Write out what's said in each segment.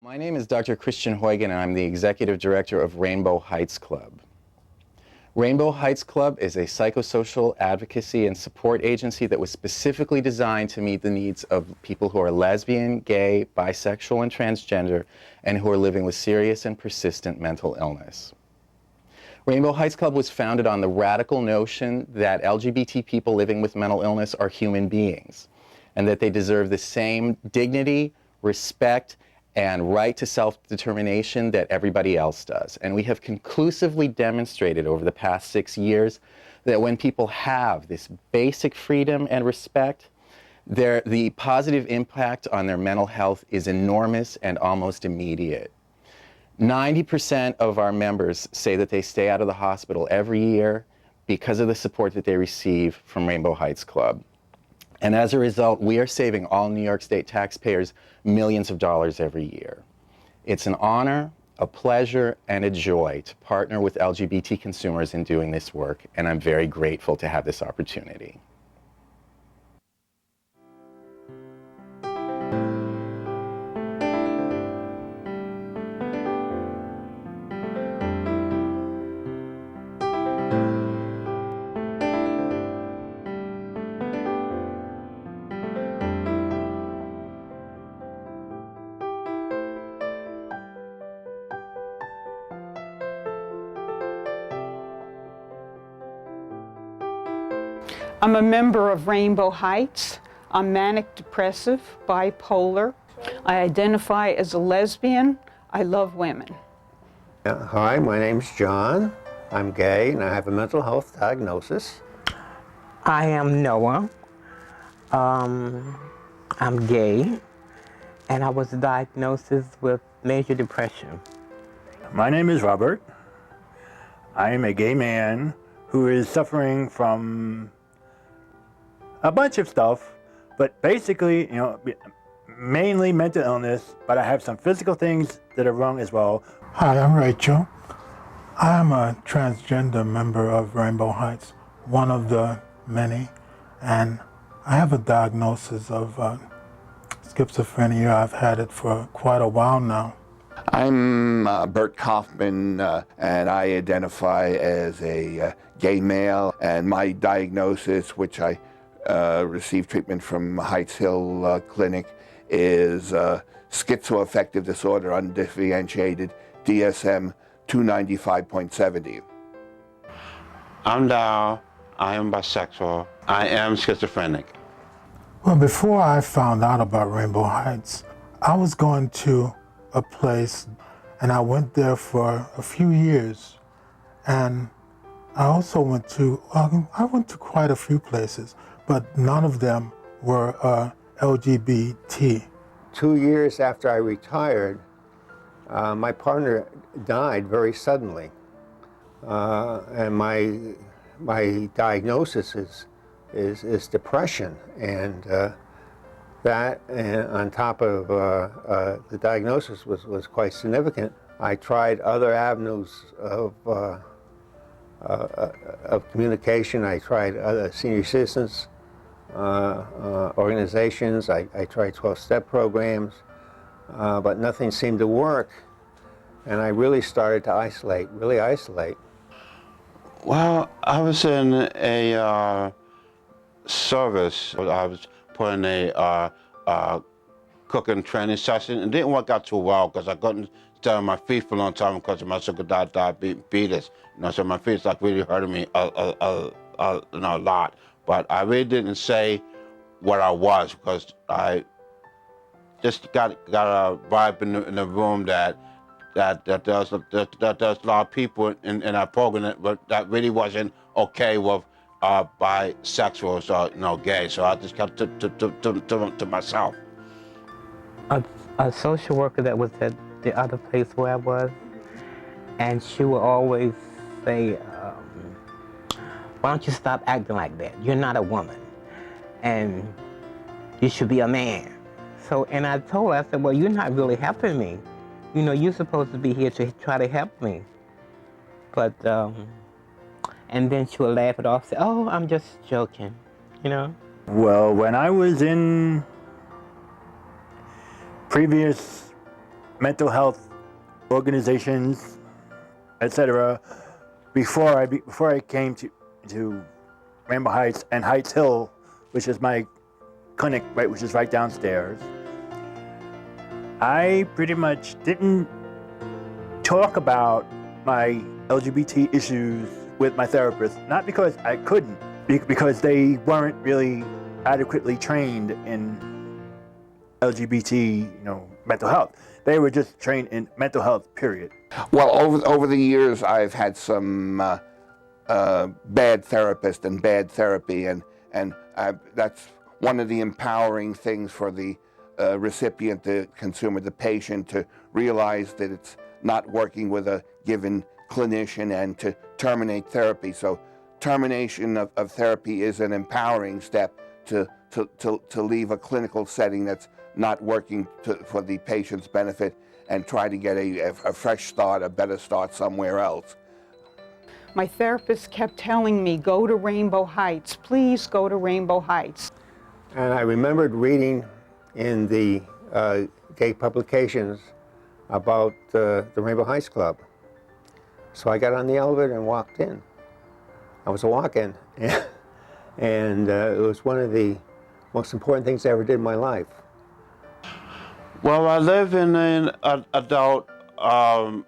My name is Dr. Christian Huygen, and I'm the Executive Director of Rainbow Heights Club. Rainbow Heights Club is a psychosocial advocacy and support agency that was specifically designed to meet the needs of people who are lesbian, gay, bisexual, and transgender, and who are living with serious and persistent mental illness. Rainbow Heights Club was founded on the radical notion that LGBT people living with mental illness are human beings, and that they deserve the same dignity, respect, and right to self-determination that everybody else does. And we have conclusively demonstrated over the past 6 years that when people have this basic freedom and respect, the positive impact on their mental health is enormous and almost immediate. 90% of our members say that they stay out of the hospital every year because of the support that they receive from Rainbow Heights Club. And as a result, we are saving all New York State taxpayers millions of dollars every year. It's an honor, a pleasure, and a joy to partner with LGBT consumers in doing this work, and I'm very grateful to have this opportunity. I'm a member of Rainbow Heights. I'm manic depressive, bipolar. I identify as a lesbian. I love women. Hi, my name's John. I'm gay and I have a mental health diagnosis. I am Noah. I'm gay and I was diagnosed with major depression. My name is Robert. I am a gay man who is suffering from a bunch of stuff, but basically, mainly mental illness, but I have some physical things that are wrong as well. Hi, I'm Rachel. I'm a transgender member of Rainbow Heights, one of the many, and I have a diagnosis of schizophrenia. I've had it for quite a while now. I'm Bert Kaufman, and I identify as a gay male, and my diagnosis, which I received treatment from Heights Hill Clinic, is schizoaffective disorder undifferentiated DSM 295.70. I'm Dow. I am bisexual. I am schizophrenic. Well, before I found out about Rainbow Heights, I was going to a place, and I went there for a few years, and I also went to quite a few places, but none of them were LGBT. 2 years after I retired, my partner died very suddenly, and my diagnosis is depression, and that, on top of the diagnosis, was quite significant. I tried other avenues of communication. I tried other senior citizens organizations. I tried 12-step programs, but nothing seemed to work. And I really started to really isolate. Well, I was in a service. I was put in a cooking training session. It didn't work out too well because I couldn't stay on my feet for a long time because of my sugar diabetes. So my feet like really hurting me a lot. But I really didn't say what I was because I just got a vibe in the room that there's a lot of people in our program that really wasn't okay with bisexuals or gay. So I just kept to myself. A social worker that was at the other place where I was, and she would always say, why don't you stop acting like that? You're not a woman, and you should be a man. So, and I told her, I said, well, you're not really helping me. You're supposed to be here to try to help me. But, and then she would laugh it off, say, oh, I'm just joking, Well, when I was in previous mental health organizations, etc. Before I came to Rainbow Heights and Heights Hill, which is my clinic, right, which is right downstairs. I pretty much didn't talk about my LGBT issues with my therapist, not because I couldn't, because they weren't really adequately trained in LGBT, mental health. They were just trained in mental health, period. Well, over the years, I've had some bad therapists and bad therapy, and that's one of the empowering things for the recipient, the consumer, the patient, to realize that it's not working with a given clinician and to terminate therapy. So termination of therapy is an empowering step to leave a clinical setting that's not working for the patient's benefit and try to get a fresh start, a better start somewhere else. My therapist kept telling me, go to Rainbow Heights, please go to Rainbow Heights. And I remembered reading in the gay publications about the Rainbow Heights Club. So I got on the elevator and walked in. I was a walk-in, and it was one of the most important things I ever did in my life. Well, I live in an adult home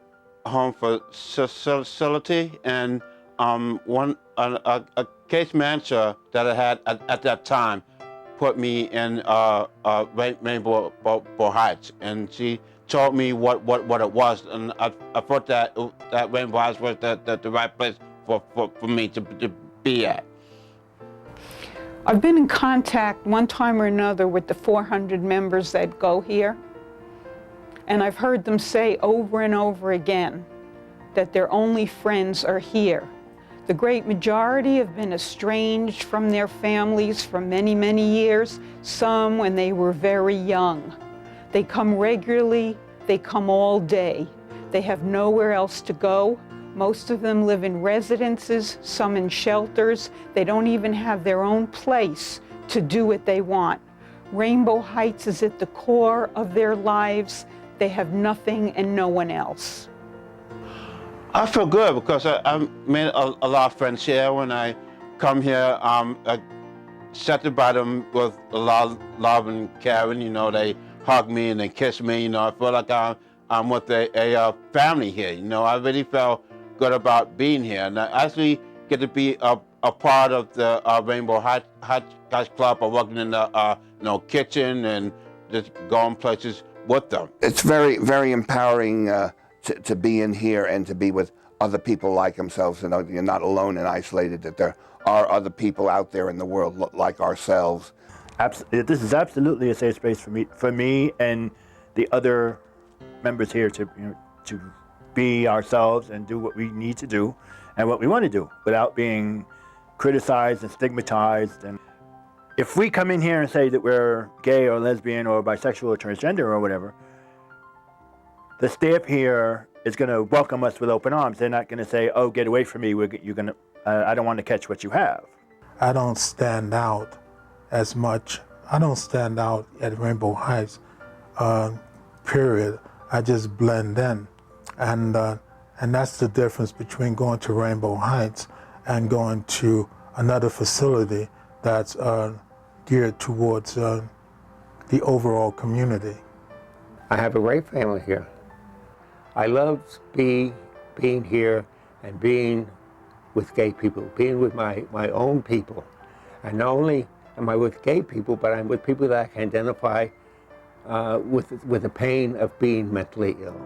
for facility, and a case manager that I had at that time put me in Rainbow Heights, and she told me what it was, and I thought that Rainbow Heights was the right place for me to be at. I've been in contact one time or another with the 400 members that go here, and I've heard them say over and over again that their only friends are here. The great majority have been estranged from their families for many, many years, some when they were very young. They come regularly, they come all day. They have nowhere else to go. Most of them live in residences, some in shelters. They don't even have their own place to do what they want. Rainbow Heights is at the core of their lives. They have nothing and no one else. I feel good because I made a lot of friends here. When I come here, I accepted by them with a lot of love and caring. They hug me and they kiss me. I feel like I'm with a family here. I really felt good about being here, and I actually get to be a part of the Rainbow Heights Club. I'm working in the kitchen and just going places with them. It's very, very empowering to be in here and to be with other people like themselves. You're not alone and isolated, that there are other people out there in the world like ourselves. This is absolutely a safe space for me and the other members here to be ourselves and do what we need to do and what we want to do without being criticized and stigmatized. And if we come in here and say that we're gay or lesbian or bisexual or transgender or whatever, the staff here is going to welcome us with open arms. They're not going to say, "Oh, get away from me. I don't want to catch what you have." I don't stand out as much. I don't stand out at Rainbow Heights, period. I just blend in. And that's the difference between going to Rainbow Heights and going to another facility that's geared towards the overall community. I have a great family here. I love being here and being with gay people, being with my own people. And not only am I with gay people, but I'm with people that I can identify with the pain of being mentally ill.